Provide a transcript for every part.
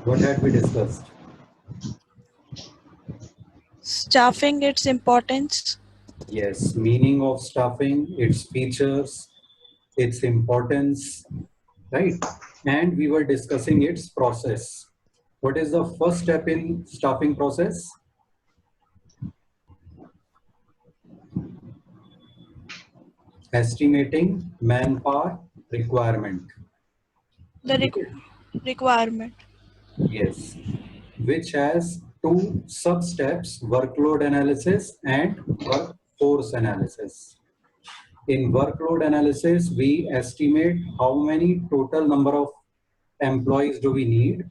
What had we discussed? Staffing, its importance. Yes, meaning of staffing, its features, its importance, right? And we were discussing its process. What is the first step in staffing process? Estimating manpower requirement. The requirement. Yes, which has two sub-steps, workload analysis and workforce analysis. In workload analysis, we estimate how many total number of employees do we need.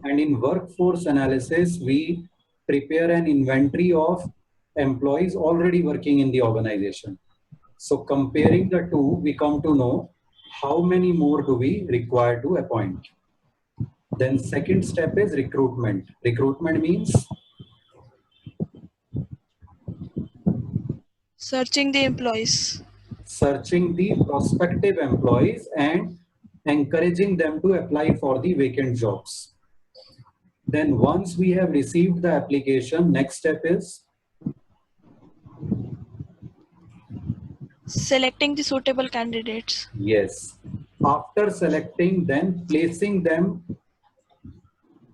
And in workforce analysis, we prepare an inventory of employees already working in the organization. So comparing the two, we come to know how many more do we require to appoint. Then second step is recruitment. Recruitment means Searching the employees. searching the prospective employees and encouraging them to apply for the vacant jobs. Then once we have received the application, next step is Selecting the suitable candidates. yes. After selecting, then placing them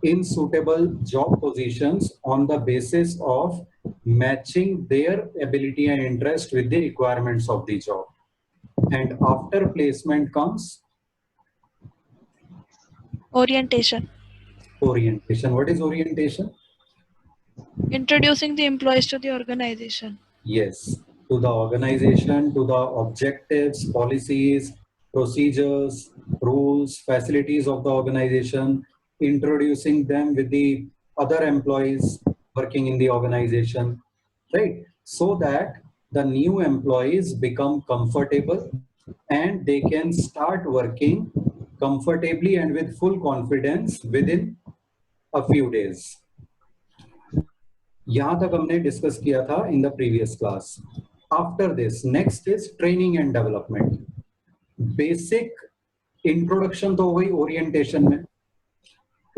in suitable job positions on the basis of matching their ability and interest with the requirements of the job. And after placement comes Orientation. orientation. What is orientation? Introducing the employees to the organization. Yes, to the organization, to the objectives, policies, procedures, rules, facilities of the organization, introducing them with the other employees working in the organization, right? So that the new employees become comfortable and they can start working comfortably and with full confidence within a few days. यहाँ तक हमने discuss किया था in the previous class. After this next is training and development. Basic introduction तो हो गई orientation में.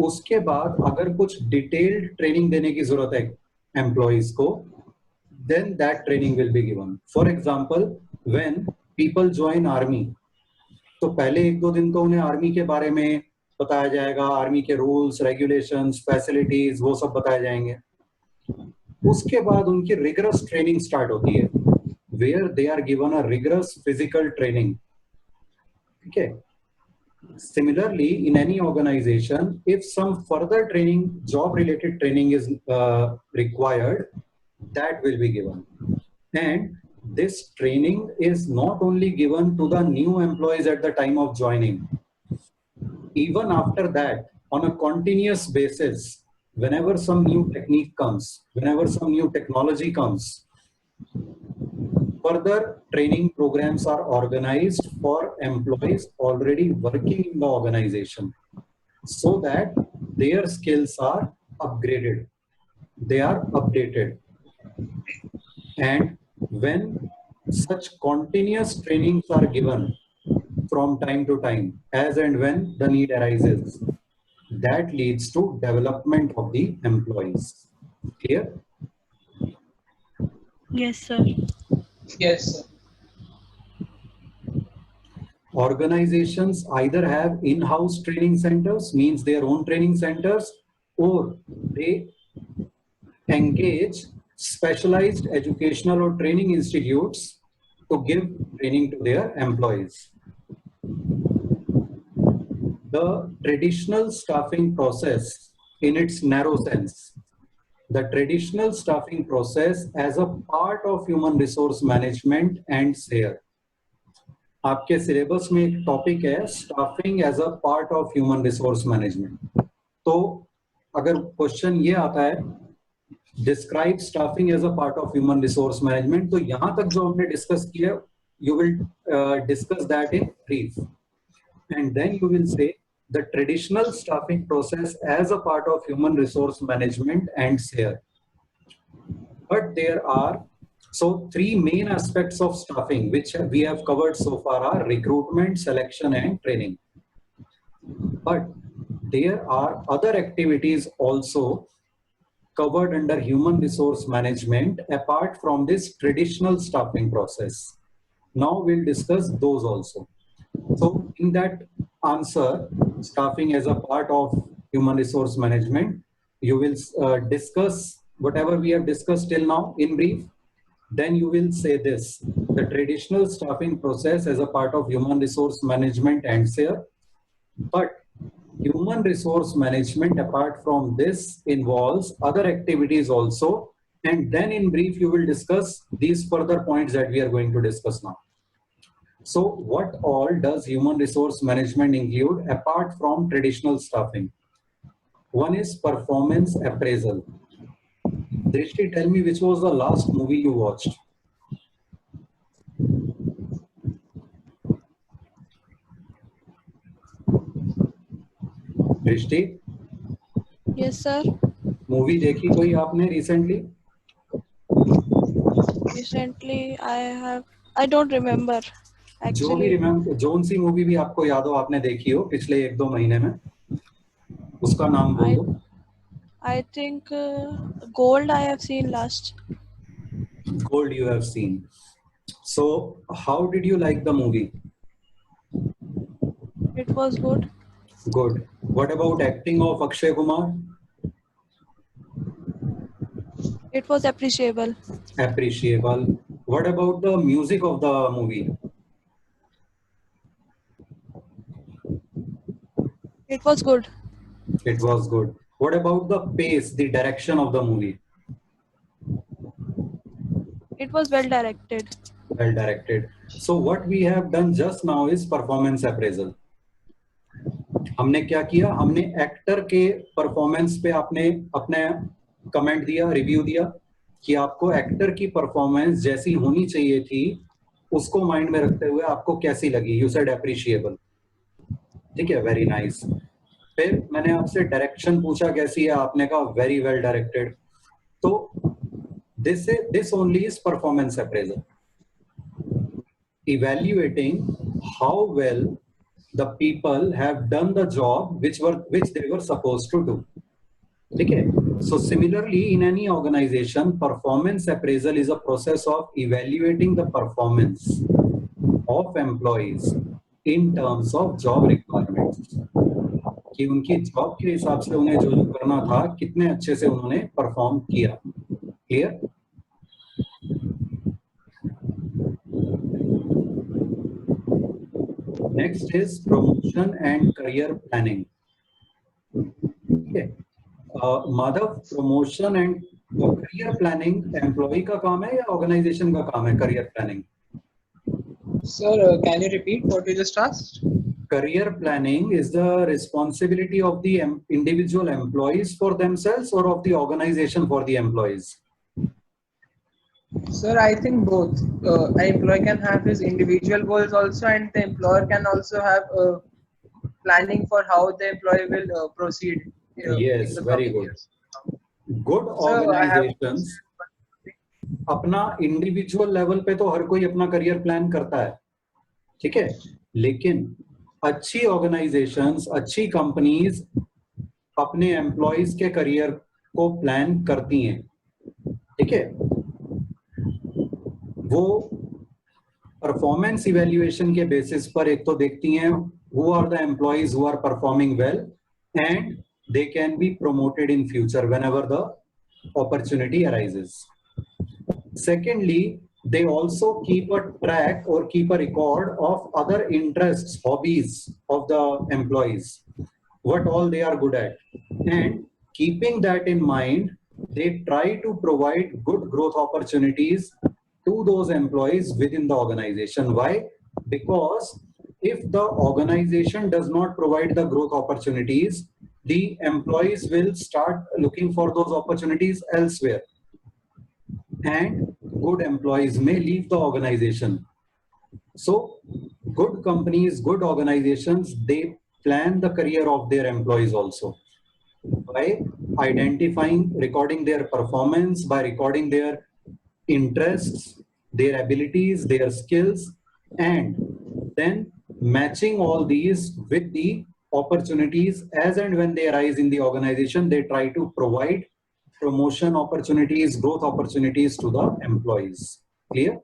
उसके बाद अगर कुछ डिटेल्ड ट्रेनिंग देने की जरूरत है एम्प्लॉइज को, then that training will be given. For example when people join army, तो पहले एक दो दिन तो उन्हें आर्मी के बारे में बताया जाएगा, आर्मी के रूल्स रेगुलेशंस फैसिलिटीज वो सब बताए जाएंगे. उसके बाद उनकी रिगरस ट्रेनिंग स्टार्ट होती है, where they are given a rigorous physical training. ठीक है. Similarly, in any organization, if some further training, job related training is required, that will be given. And this training is not only given to the new employees at the time of joining. Even after that, on a continuous basis, whenever some new technique comes, whenever some new technology comes, further training programs are organized for employees already working in the organization so that their skills are upgraded, they are updated. And when such continuous trainings are given from time to time, as and when the need arises, that leads to development of the employees. Clear? Yes, sir. Yes, sir. Organizations either have in-house training centers, means their own training centers, or they engage specialized educational or training institutes to give training to their employees. The traditional staffing process in its narrow sense, the traditional staffing process as a part of human resource management and SARE. आपके syllabus में एक topic है staffing as a part of human resource management. तो अगर question ये आता है describe staffing as a part of human resource management, तो यहां तक जो हमने डिस्कस किया you will discuss that in brief and then you will say the traditional staffing process as a part of human resource management and SARE. But there are three main aspects of staffing which we have covered so far are recruitment, selection and training. But there are other activities also covered under human resource management apart from this traditional staffing process. Now we'll discuss those also. So in that answer, staffing as a part of human resource management, you will discuss whatever we have discussed till now in brief. Then you will say this: the traditional staffing process as a part of human resource management ends here, but human resource management apart from this involves other activities also. And then in brief, you will discuss these further points that we are going to discuss now. So what all does human resource management include apart from traditional staffing? One is performance appraisal. Drishti, tell me which was the last movie you watched? दृष्टि Yes, sir. Movie देखी कोई आपने recently? Recently, I don't remember. जो भी remember, zone सी movie भी आपको याद हो आपने देखी हो पिछले 1-2 महीने में, उसका नाम बोल दो. I think Gold I have seen last. Gold you have seen. So how did you like the movie? It was good. Good. What about acting of Akshay Kumar? It was appreciable. Appreciable. What about the music of the movie? It was good. It was good. What about the pace, the direction of the movie? It was well directed. Well directed. So what we have done just now is performance appraisal. हमने क्या किया? हमने actor के performance पे आपने अपने comment दिया, review दिया कि आपको एक्टर की परफॉर्मेंस जैसी होनी चाहिए थी उसको माइंड में रखते हुए आपको कैसी लगी? You said appreciable. ठीक है, वेरी नाइस. फिर मैंने आपसे डायरेक्शन पूछा कैसी है, आपने कहा वेरी वेल डायरेक्टेड. तो this only is performance appraisal, evaluating how well the people have done the job which they were supposed to do. Okay, so similarly in any organization, performance appraisal is a process of evaluating the performance of employees in terms of job requirements, कि उनकी job के हिसाब से उन्हें जो करना था कितने अच्छे से उन्होंने परफॉर्म किया. Clear? Next is promotion and career planning. Okay. Madhav, promotion and career planning employee का काम है या organization का काम है? career planning. Sir, can you repeat what you just asked? Career planning is the responsibility of the individual employees for themselves or of the organization for the employees? Sir, I think both. An employee can have his individual goals also, and the employer can also have planning for how the employee will proceed. Yes, very good. Years. Good organizations अपना individual level पे तो हर कोई अपना career plan करता है, ठीक है, लेकिन अच्छी ऑर्गेनाइजेशंस, अच्छी कंपनीज अपने एम्प्लॉइज के करियर को प्लान करती हैं. ठीक है, वो परफॉर्मेंस इवैल्यूएशन के बेसिस पर एक तो देखती हैं who are the employees who are performing well and they can be promoted in future whenever the opportunity arises. Secondly, they also keep a track or keep a record of other interests, hobbies of the employees, what all they are good at, and keeping that in mind, they try to provide good growth opportunities to those employees within the organization. Why? Because if the organization does not provide the growth opportunities, the employees will start looking for those opportunities elsewhere, and good employees may leave the organization. So good companies, good organizations, they plan the career of their employees also by identifying, recording their performance, by recording their interests, their abilities, their skills, and then matching all these with the opportunities as and when they arise in the organization. They try to provide promotion opportunities, growth opportunities to the employees. Clear?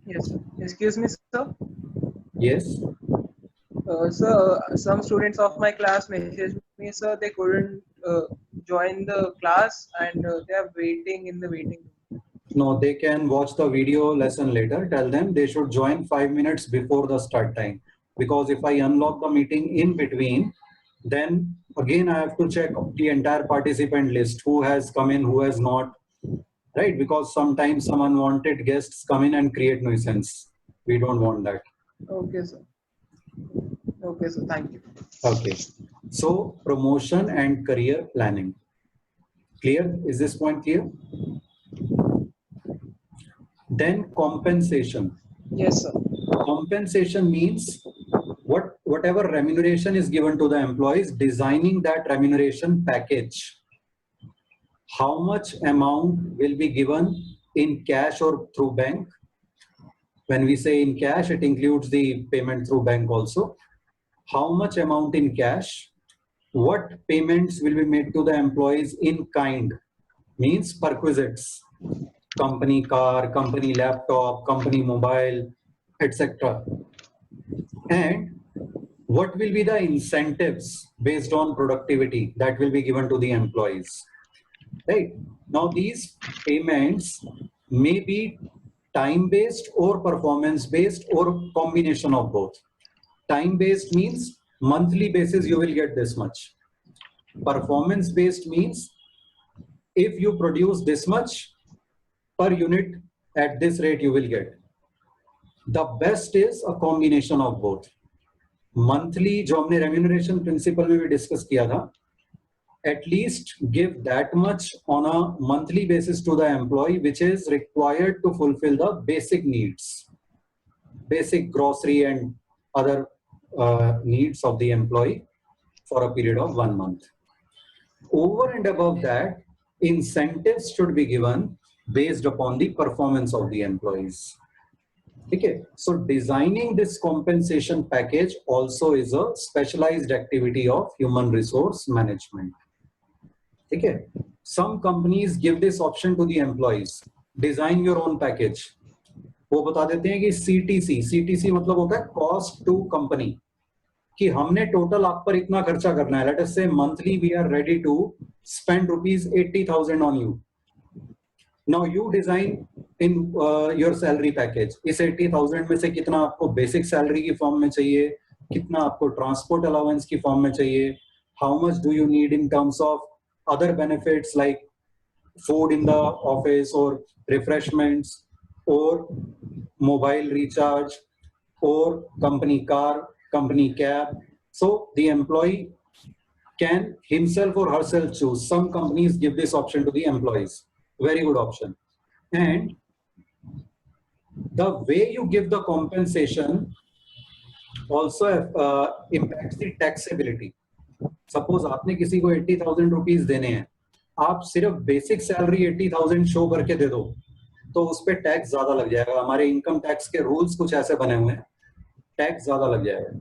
Yes, sir. Excuse me, sir. Yes. Sir, some students of my class messaged me, sir, they couldn't join the class and they are waiting in the waiting room. No, they can watch the video lesson later. Tell them they should join 5 minutes before the start time. Because if I unlock the meeting in between, then again I have to check the entire participant list, who has come in, who has not, right? Because sometimes some unwanted guests come in and create nuisance. We don't want that. Okay, sir. Okay, sir. Thank you. Okay. So promotion and career planning. Clear? Is this point clear? Then compensation. Yes, sir. Compensation means whatever remuneration is given to the employees, designing that remuneration package. How much amount will be given in cash or through bank? When we say in cash, it includes the payment through bank also. How much amount in cash? What payments will be made to the employees in kind? Means perquisites. Company car, company laptop, company mobile, etc. And what will be the incentives based on productivity that will be given to the employees? Right? Now these payments may be time-based or performance-based or combination of both. Time-based means monthly basis you will get this much. Performance-based means if you produce this much per unit at this rate you will get. The best is a combination of both. Monthly जो हमने remuneration principle में भी discuss किया था, at least give that much on a monthly basis to the employee, which is required to fulfill the basic needs, basic grocery and other needs of the employee for a period of 1 month. Over and above that, incentives should be given based upon the performance of the employees. Okay, so designing this compensation package also is a specialized activity of human resource management. Okay, some companies give this option to the employees, design your own package. वो बता देते हैं कि CTC मतलब होता है cost to company, कि हमने total आप पर इतना खर्चा करना है. Let us say monthly we are ready to spend ₹80,000 on you. Now you design in your salary package. इस 80,000 में से कितना आपको basic salary की form में चाहिए, कितना आपको transport allowance की form में चाहिए, how much do you need in terms of other benefits like food in the office or refreshments or mobile recharge or company car, company cab. So the employee can himself or herself choose. Some companies give this option to the employees. Very good option. And the way you give the compensation also impacts the taxability. Suppose आपने किसी को 80,000 rupees देने हैं, आप सिर्फ basic salary 80,000 show करके दे दो तो उस पर टैक्स ज्यादा लग जाएगा. हमारे इनकम टैक्स के रूल्स कुछ ऐसे बने हुए हैं, टैक्स ज्यादा लग जाएगा.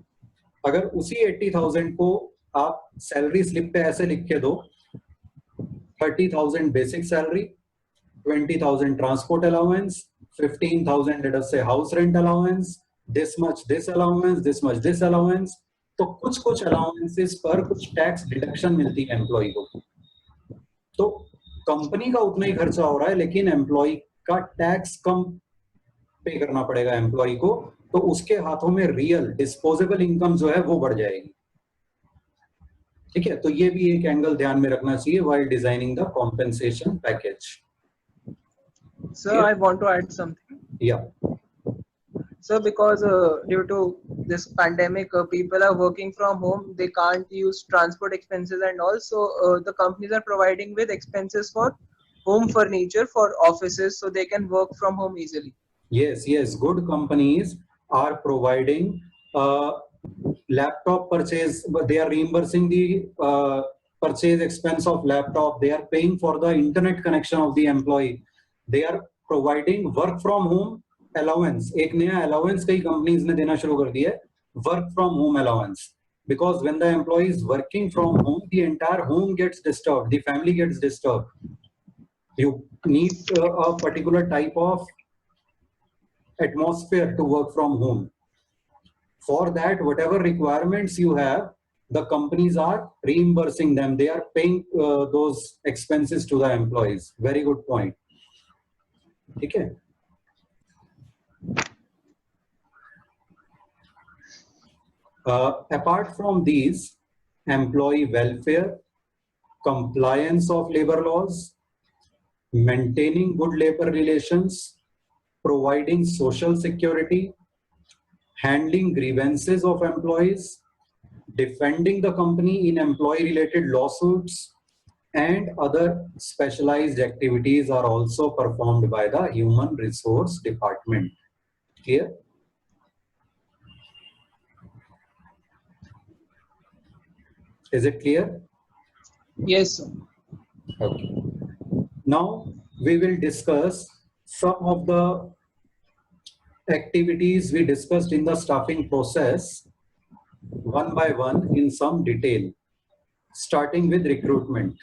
अगर उसी 80,000 को आप सैलरी स्लिप पे ऐसे लिख के दो, 30,000 basic salary, 20,000 transport allowance, 15,000 let us say house rent allowance, this much this allowance, this much this allowance, तो कुछ allowances पर कुछ टैक्स डिडक्शन मिलती है एम्प्लॉय को. तो कंपनी का उतना ही खर्चा हो रहा है लेकिन एम्प्लॉय का टैक्स कम पे करना पड़ेगा एम्प्लॉय को, तो उसके हाथों में रियल डिस्पोजेबल इनकम जो है वो बढ़ जाएगी. ठीक है, तो ये भी एक एंगल ध्यान में रखना चाहिए while designing the compensation package. Sir, I want to add something. Yeah. Sir, because due to this pandemic, people are working from home. They can't use transport expenses, and also the companies are providing with expenses for home furniture for offices, so they can work from home easily. Yes, yes. Good companies are providing laptop purchase. They are reimbursing the purchase expense of laptop. They are paying for the internet connection of the employee. They are providing work from home allowance. एक नया allowance कई companies ने देना शुरू कर दिया है work from home allowance. Because when the employee is working from home, the entire home gets disturbed, the family gets disturbed. You need a particular type of atmosphere to work from home. For that, whatever requirements you have, the companies are reimbursing them. They are paying those expenses to the employees. Very good point. Okay. Apart from these, employee welfare, compliance of labor laws, maintaining good labor relations, providing social security, handling grievances of employees, defending the company in employee-related lawsuits, and other specialized activities are also performed by the Human Resource Department. Clear? Is it clear? Yes, sir. Okay. Now we will discuss some of the activities we discussed in the staffing process one by one in some detail, starting with recruitment.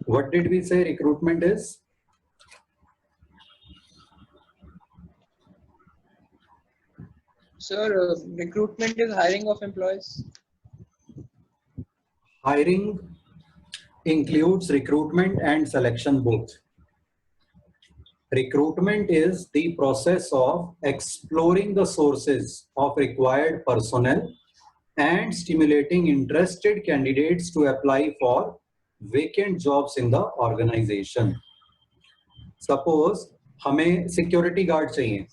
What did we say recruitment is? Sir, recruitment is hiring of employees. Hiring includes recruitment and selection both. Recruitment is the process of exploring the sources of required personnel and stimulating interested candidates to apply for vacant jobs in the organization. Suppose हमें security guard चाहिए,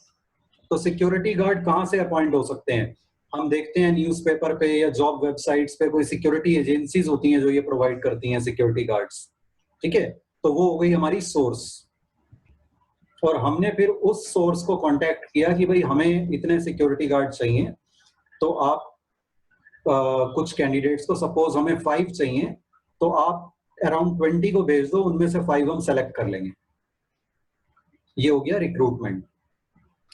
तो security guard कहाँ से appoint हो सकते हैं? हम देखते हैं न्यूज़पेपर पे या जॉब वेबसाइट्स पे कोई सिक्योरिटी एजेंसीज होती हैं जो ये प्रोवाइड करती हैं सिक्योरिटी गार्ड्स, ठीक है? तो वो हो गई हमारी सोर्स, और हमने फिर उस सोर्स को कांटेक्ट किया कि भाई हमें इतने सिक्योरिटी गार्ड चाहिए, तो आप कुछ कैंडिडेट्स को, सपोज हमें 5 चाहिए, तो आप अराउंड 20 को भेज दो, उनमें से 5 हम सेलेक्ट कर लेंगे. ये हो गया रिक्रूटमेंट.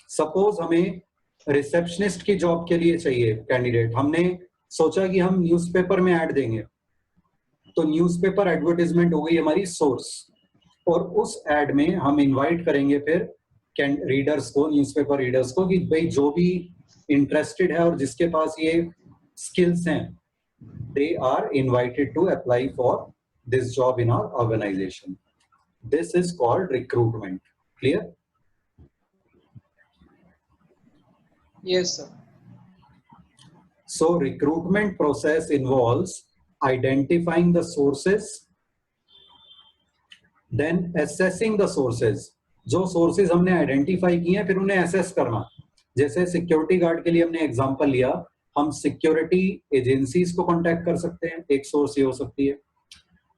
सपोज हमें रिसेप्शनिस्ट की जॉब के लिए चाहिए कैंडिडेट, हमने सोचा कि हम न्यूज़पेपर में ऐड देंगे, तो न्यूज़पेपर एडवर्टाइजमेंट हो गई हमारी सोर्स, और उस एड में हम इनवाइट करेंगे फिर रीडर्स को, न्यूज़पेपर रीडर्स को, कि भाई जो भी इंटरेस्टेड है और जिसके पास ये skills हैं, they are invited to apply for this job in our organization. This is called recruitment. Clear? Yes, sir. So recruitment process involves identifying the sources, then assessing the sources. जो sources हमने identify किए हैं, फिर उन्हें assess करना. जैसे security guard के लिए हमने example लिया, हम सिक्योरिटी एजेंसीज को कांटेक्ट कर सकते हैं, एक सोर्स ये हो सकती है.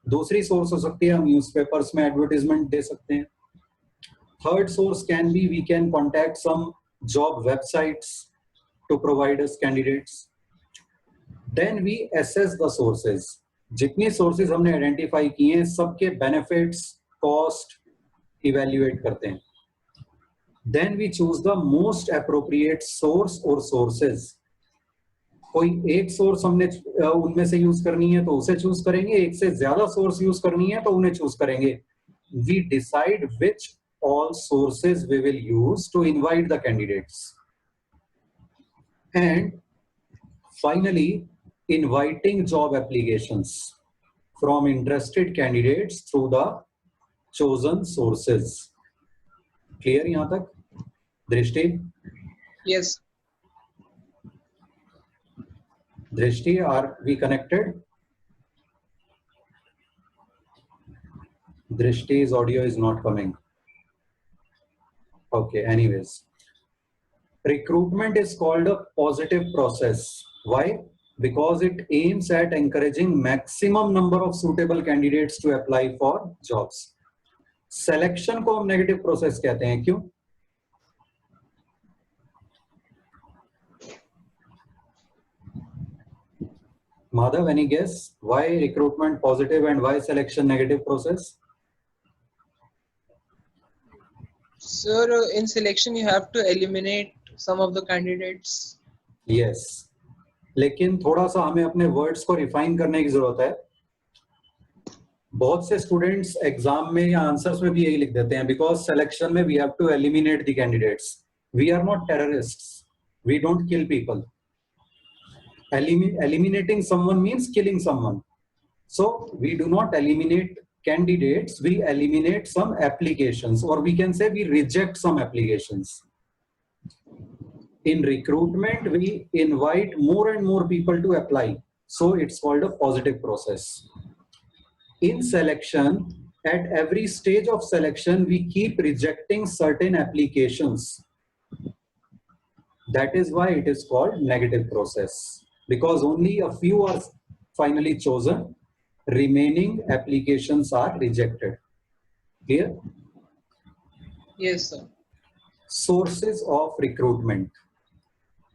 दूसरी सोर्स हो सकती है हम न्यूज़पेपर्स में एडवर्टाइजमेंट दे सकते हैं. Third source can be we can contact some job websites to provide us candidates. Then we assess the sources. जितनी सोर्सेज हमने आइडेंटिफाई किए हैं सबके बेनिफिट्स, कॉस्ट इवेल्युएट करते हैं. Then we choose the most appropriate source और sources. कोई एक सोर्स हमने उनमें से यूज करनी है तो उसे चूज करेंगे, एक से ज्यादा सोर्स यूज करनी है तो उन्हें चूज करेंगे. We decide which all sources we will use to invite the candidates. And finally inviting job applications from interested candidates through the chosen sources. Clear यहां तक दृष्टि? Yes. Drishti, are we connected? Drishti's audio is not coming. Okay, anyways. Recruitment is called a positive process. Why? Because it aims at encouraging maximum number of suitable candidates to apply for jobs. Selection को हम negative process कहते हैं. क्यों? Madhav, any guess why recruitment positive and why selection negative process? Sir, in selection you have to eliminate some of the candidates. Yes, लेकिन थोड़ा सा हमें अपने वर्ड्स को रिफाइन करने की जरूरत है. बहुत से स्टूडेंट्स एग्जाम में या आंसर्स में भी यही लिख देते हैं, बिकॉज सिलेक्शन में we have to eliminate the candidates. We are not terrorists, we don't kill people. Eliminating someone means killing someone. So we do not eliminate candidates, we eliminate some applications, or we can say we reject some applications. In recruitment, we invite more and more people to apply. So it's called a positive process. In selection, at every stage of selection, we keep rejecting certain applications. That is why it is called negative process, because only a few are finally chosen, remaining applications are rejected. Clear? Yes, sir. Sources of recruitment.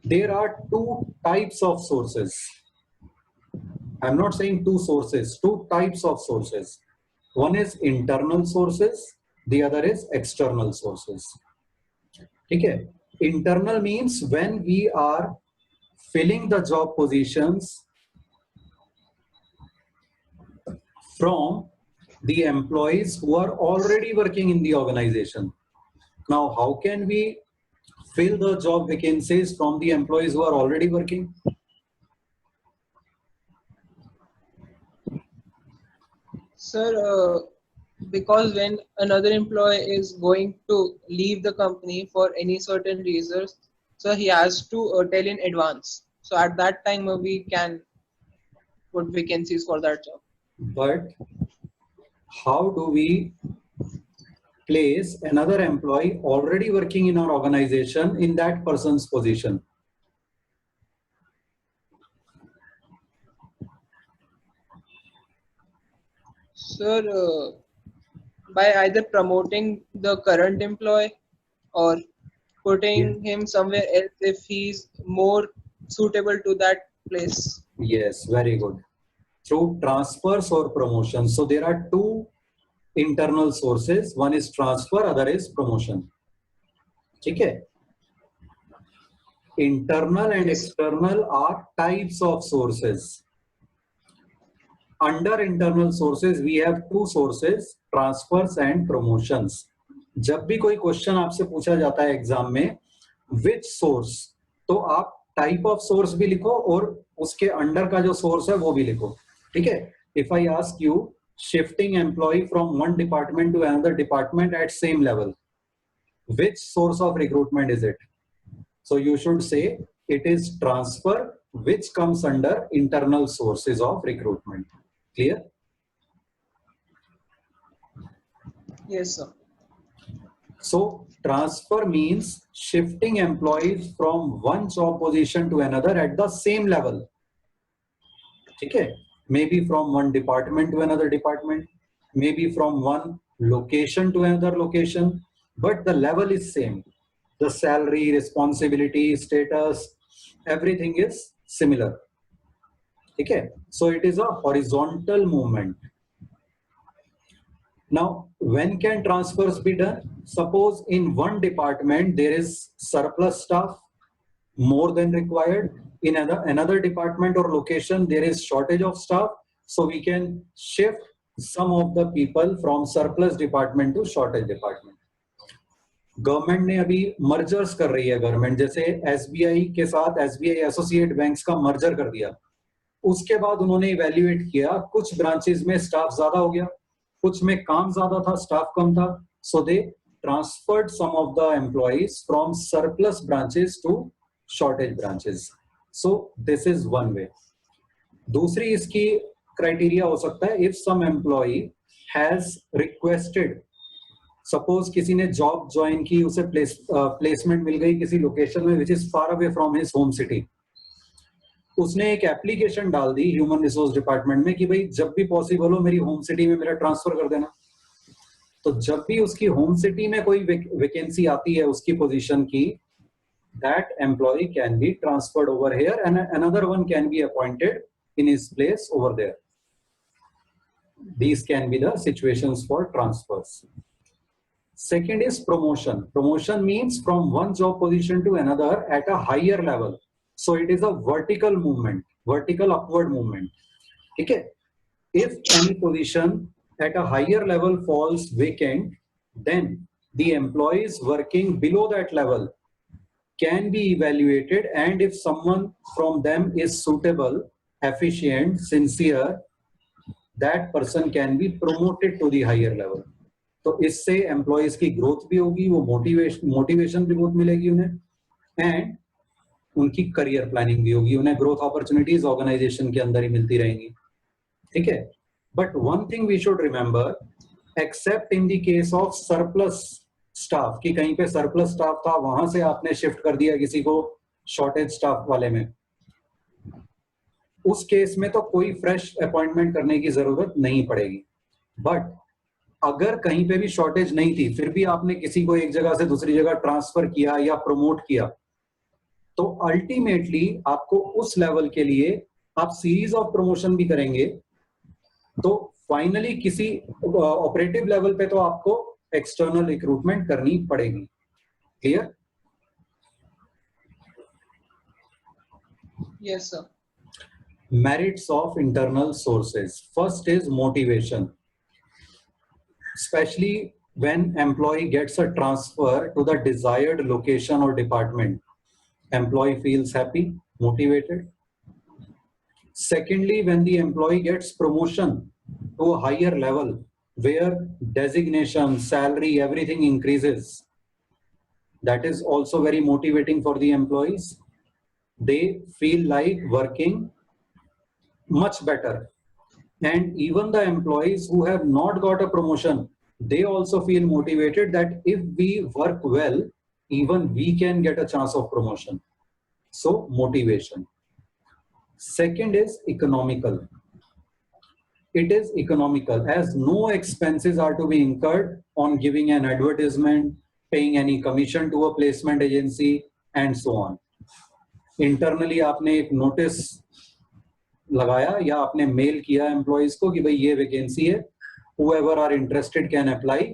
There are two types of sources. I'm not saying two sources, two types of sources. One is internal sources, the other is external sources. Okay? Internal means when we are filling the job positions from the employees who are already working in the organization. Now, how can we fill the job vacancies from the employees who are already working? Sir, because when another employee is going to leave the company for any certain reasons, so he has to tell in advance. So at that time, we can put vacancies for that job. But how do we place another employee already working in our organization in that person's position? Sir, by either promoting the current employee or putting him somewhere else if he's more suitable to that place. Yes, very good. Through transfers or promotions. So there are two internal sources. One is transfer, other is promotion. Okay. Internal and external are types of sources. Under internal sources, we have two sources, transfers and promotions. जब भी कोई question आपसे पूछा जाता है exam में, which source, तो आप टाइप ऑफ सोर्स भी लिखो और उसके अंडर का जो सोर्स है वो भी लिखो. ठीक है. If I ask you shifting employee from one department to another department at same level, which source of recruitment is it? So you should say it is transfer, which comes under internal sources of recruitment. Clear? Yes, sir. So transfer means shifting employees from one job position to another at the same level. Okay? Maybe from one department to another department, maybe from one location to another location, but the level is same. The salary, responsibility, status, everything is similar. Okay? So it is a horizontal movement. Now, when can transfers be done? Suppose in one department there is surplus staff, more than required. In another department or location there is shortage of staff, so we can shift some of the people from surplus department to shortage department. Government ने अभी mergers कर रही है government, जैसे SBI के साथ SBI associate banks का merger कर दिया. उसके बाद उन्होंने इवैल्यूएट किया, कुछ ब्रांचेस में स्टाफ ज्यादा हो गया, कुछ में काम ज्यादा था, स्टाफ कम था, so they transferred some of the employees from surplus branches to shortage branches. So this is one way. दूसरी इसकी क्राइटेरिया हो सकता है, if some employee has requested, suppose किसी ने जॉब ज्वाइन की, उसे प्लेसमेंट मिल गई किसी लोकेशन में which is far away from his home city, उसने एक एप्लीकेशन डाल दी ह्यूमन रिसोर्स डिपार्टमेंट में कि भाई जब भी पॉसिबल हो मेरी होम सिटी में मेरा ट्रांसफर कर देना. तो जब भी उसकी होम सिटी में कोई वैकेंसी आती है उसकी पोजीशन की, that employee can be transferred over here and another one can be appointed in his place over there. These can be the situations for transfers. Second is promotion. Promotion means from one job position to another at a higher level. So it is a vertical movement, vertical upward movement. Okay. If any position at a higher level falls vacant, then the employees working below that level can be evaluated, and if someone from them is suitable, efficient, sincere, that person can be promoted to the higher level. तो इससे employees की growth भी होगी, वो motivation भी बहुत मिलेगी उन्हें, एंड उनकी करियर प्लानिंग भी होगी, उन्हें ग्रोथ अपॉर्चुनिटीज ऑर्गेनाइजेशन के अंदर ही मिलती रहेंगी. ठीक है. But one thing we should remember, except in the case of surplus staff, कि कहीं पे सरप्लस स्टाफ था, वहां से आपने शिफ्ट कर दिया किसी को शॉर्टेज स्टाफ वाले में, उस केस में तो कोई फ्रेश अपॉइंटमेंट करने की जरूरत नहीं पड़ेगी. बट अगर कहीं पे भी शॉर्टेज नहीं थी, फिर भी आपने किसी को एक जगह से दूसरी जगह ट्रांसफर किया या प्रमोट किया, तो अल्टीमेटली आपको उस लेवल के लिए आप सीरीज ऑफ प्रमोशन भी करेंगे, तो फाइनली किसी ऑपरेटिव लेवल पे तो आपको एक्सटर्नल रिक्रूटमेंट करनी पड़ेगी. Clear? Yes, sir. Merits of internal sources. First is motivation. Especially when employee gets a transfer to the desired location or department, employee feels happy, motivated. Secondly, when the employee gets promotion to a higher level where designation, salary, everything increases, that is also very motivating for the employees. They feel like working much better. And even the employees who have not got a promotion, they also feel motivated that if we work well, even we can get a chance of promotion. So motivation. Second is economical. It is economical as no expenses are to be incurred on giving an advertisement, paying any commission to a placement agency, and so on. Internally आपने एक notice लगाया या आपने mail किया employees को कि भाई ये वैकेंसी है, whoever are interested can apply,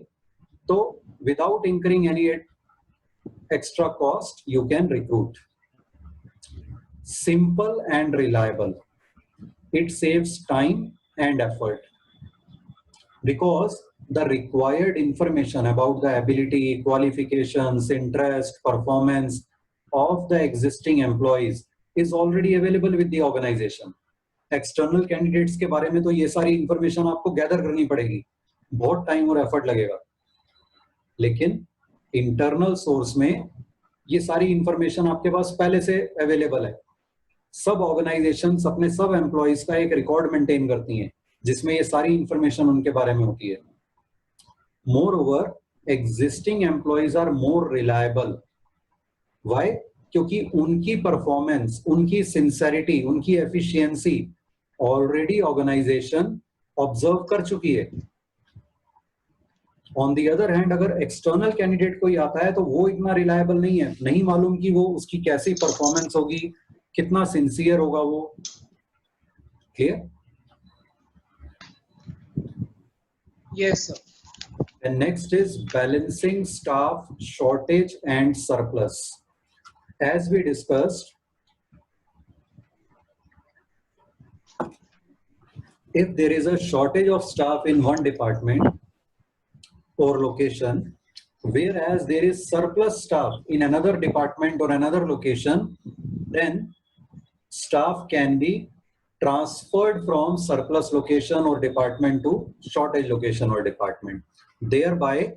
तो without incurring any extra cost you can recruit. Simple and reliable. It saves time and effort because the required information about the ability, qualifications, interest, performance of the existing employees is already available with the organization. External candidates के बारे में तो ये सारी information आपको gather करनी पड़ेगी, बहुत टाइम और एफर्ट लगेगा. लेकिन इंटरनल सोर्स में ये सारी इंफॉर्मेशन आपके पास पहले से अवेलेबल है. सब ऑर्गेनाइजेशंस अपने सब एम्प्लॉइज का एक रिकॉर्ड मेंटेन करती हैं जिसमें ये सारी इंफॉर्मेशन उनके बारे में होती है. Moreover, existing employees are more reliable. Why? क्योंकि उनकी परफॉर्मेंस, उनकी सिंसेरिटी, उनकी एफिशिएंसी ऑलरेडी ऑर्गेनाइजेशन ऑब्जर्व कर चुकी है. ऑन दी अदर हैंड, अगर एक्सटर्नल कैंडिडेट कोई आता है तो वो इतना रिलायबल नहीं है, नहीं मालूम कि वो उसकी कैसी परफॉर्मेंस होगी, कितना सिंसियर होगा वो. Clear? Yes, sir. And next is balancing staff shortage and surplus. As we discussed, if there is a shortage of staff in one department or location, whereas there is surplus staff in another department or another location, then staff can be transferred from surplus location or department to shortage location or department, thereby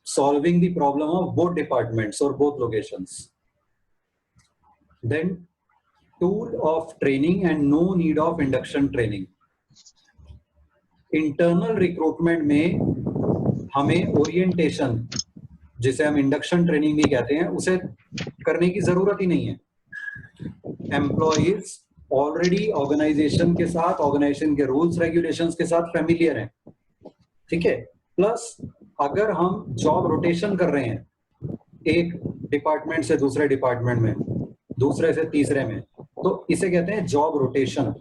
solving the problem of both departments or both locations. Then tool of training and no need of induction training. Internal recruitment में हमें orientation, जिसे हम induction training भी कहते हैं, उसे करने की जरूरत ही नहीं है. एम्प्लॉइज ऑलरेडी ऑर्गेनाइजेशन के साथ, ऑर्गेनाइजेशन के रूल्स रेगुलेशंस के साथ फेमिलियर हैं. ठीक है. प्लस अगर हम जॉब रोटेशन कर रहे हैं एक डिपार्टमेंट से दूसरे डिपार्टमेंट में, दूसरे से तीसरे में, तो इसे कहते हैं जॉब रोटेशन.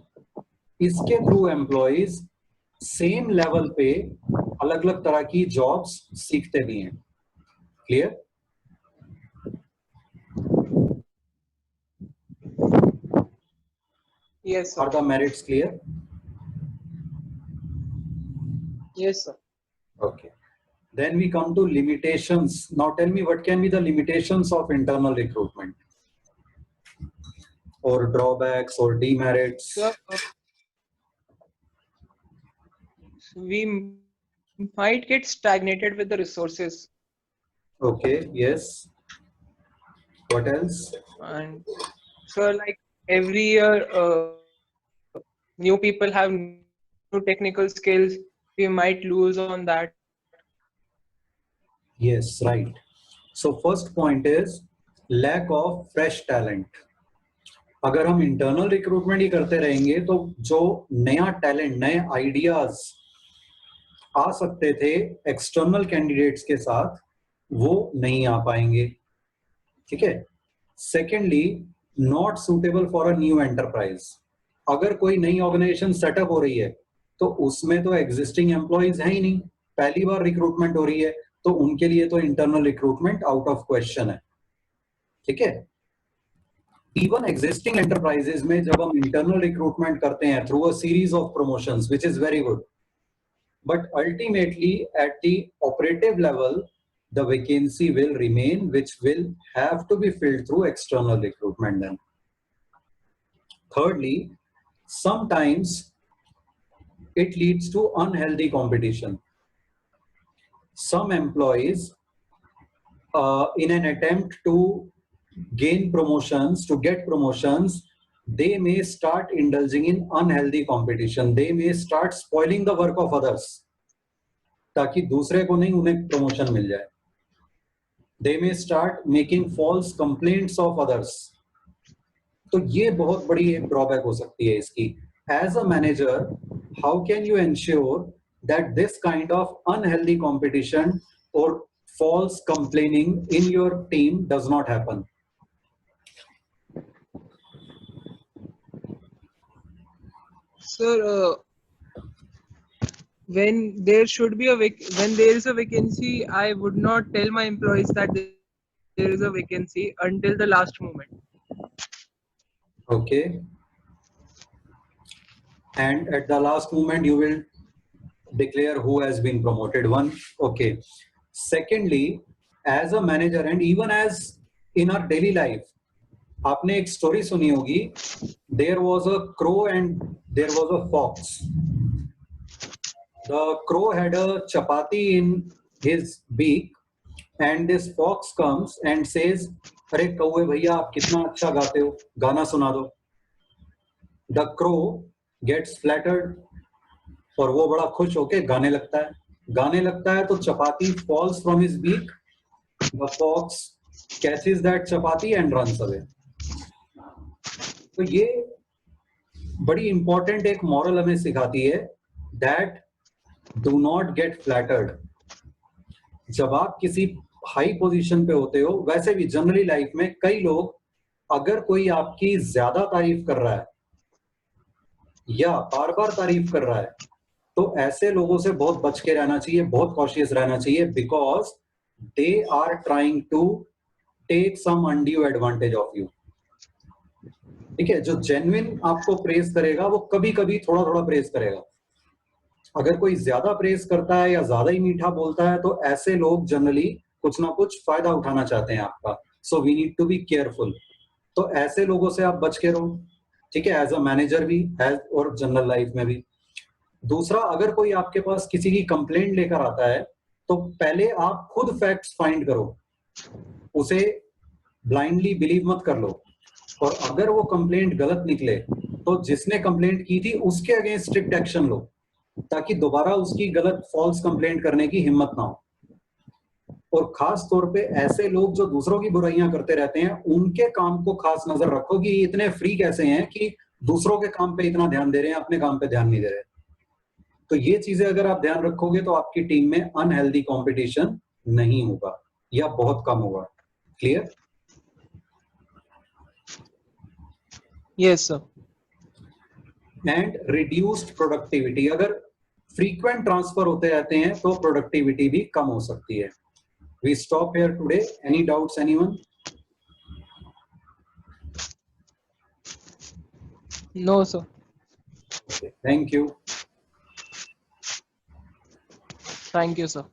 इसके थ्रू एम्प्लॉइज सेम लेवल पे अलग अलग तरह की जॉब्स सीखते भी हैं. Clear? Yes, sir. Are the merits clear? Yes, sir. Okay. Then we come to limitations. Now tell me, what can be the limitations of internal recruitment? Or drawbacks or demerits? So we might get stagnated with the resources, Okay, yes. What else? and so like every year, new people have new technical skills. We might lose on that. Yes, right. So first point is lack of fresh talent. अगर हम internal recruitment ही करते रहेंगे तो जो नया talent, नए ideas आ सकते थे एक्सटर्नल कैंडिडेट्स के साथ, वो नहीं आ पाएंगे. ठीक है. Secondly, not suitable for a new enterprise. अगर कोई नई ऑर्गेनाइजेशन सेटअप हो रही है तो उसमें तो एग्जिस्टिंग एम्प्लॉयज है ही नहीं, पहली बार रिक्रूटमेंट हो रही है, तो उनके लिए तो internal recruitment out of question है. ठीक है. इवन एग्जिस्टिंग एंटरप्राइजेज में जब हम इंटरनल रिक्रूटमेंट करते हैं through a series of promotions, which is very good, but ultimately at the operative level the vacancy will remain, which will have to be filled through external recruitment. Then thirdly, sometimes it leads to unhealthy competition. Some employees, in an attempt to gain promotions, to get promotions, they may start indulging in unhealthy competition. They may start spoiling the work of others ताकि दूसरे को नहीं उन्हें promotion मिल जाए. They may start making false complaints of others. तो ये बहुत बड़ी एक ड्रॉबैक हो सकती है इसकी. As a manager, how can you ensure that this kind of unhealthy competition or false complaining in your team does not happen? Sir, when there should be when there is a vacancy, I would not tell my employees that there is a vacancy until the last moment. Okay. And at the last moment you will declare who has been promoted. One. Okay. Secondly, as a manager and even as in our daily life, आपने एक story सुनी होगी. There was a crow and there was a fox. The crow had a chapati in his beak and this fox comes and says, अरे कौवे भैया आप कितना अच्छा गाते हो, गाना सुना दो. The crow gets flattered और वो बड़ा खुश होके गाने लगता है तो चपाती falls from his beak. The fox catches that chapati and runs away. तो ये बड़ी इंपॉर्टेंट एक मॉरल हमें सिखाती है that do not get flattered. जब आप किसी हाई पोजीशन पे होते हो, वैसे भी जनरली लाइफ में कई लोग, अगर कोई आपकी ज्यादा तारीफ कर रहा है या बार बार तारीफ कर रहा है, तो ऐसे लोगों से बहुत बच के रहना चाहिए, बहुत कॉशियस रहना चाहिए, because they are trying to take some undue advantage of you. ठीक है. जो जेन्युइन आपको प्रेज करेगा वो कभी कभी थोड़ा थोड़ा प्रेज करेगा. अगर कोई ज्यादा प्रेज करता है या ज्यादा ही मीठा बोलता है तो ऐसे लोग जनरली कुछ ना कुछ फायदा उठाना चाहते हैं आपका. So we need to be careful. तो ऐसे लोगों से आप बच के रहो. ठीक है. एज अ मैनेजर भी, एज और जनरल लाइफ में भी. दूसरा, अगर कोई आपके पास किसी की कंप्लेंट लेकर आता है तो पहले आप खुद फैक्ट्स फाइंड करो, उसे ब्लाइंडली बिलीव मत कर लो. और अगर वो कंप्लेंट गलत निकले तो जिसने कंप्लेंट की थी उसके अगेंस्ट स्ट्रिक्ट एक्शन लो, ताकि दोबारा उसकी गलत फॉल्स कंप्लेंट करने की हिम्मत ना हो. और खास तौर पे ऐसे लोग जो दूसरों की बुराइयां करते रहते हैं, उनके काम को खास नजर रखो कि इतने फ्री कैसे हैं कि दूसरों के काम पे इतना ध्यान दे रहे हैं, अपने काम पे ध्यान नहीं दे रहे. तो ये चीजें अगर आप ध्यान रखोगे तो आपकी टीम में अनहेल्दी कंपटीशन नहीं होगा या बहुत कम होगा. Clear? Yes, sir. And reduced productivity. अगर फ्रीक्वेंट ट्रांसफर होते रहते हैं तो प्रोडक्टिविटी भी कम हो सकती है. We stop here today. Any doubts anyone? No, sir. Okay, thank you. Thank you, sir.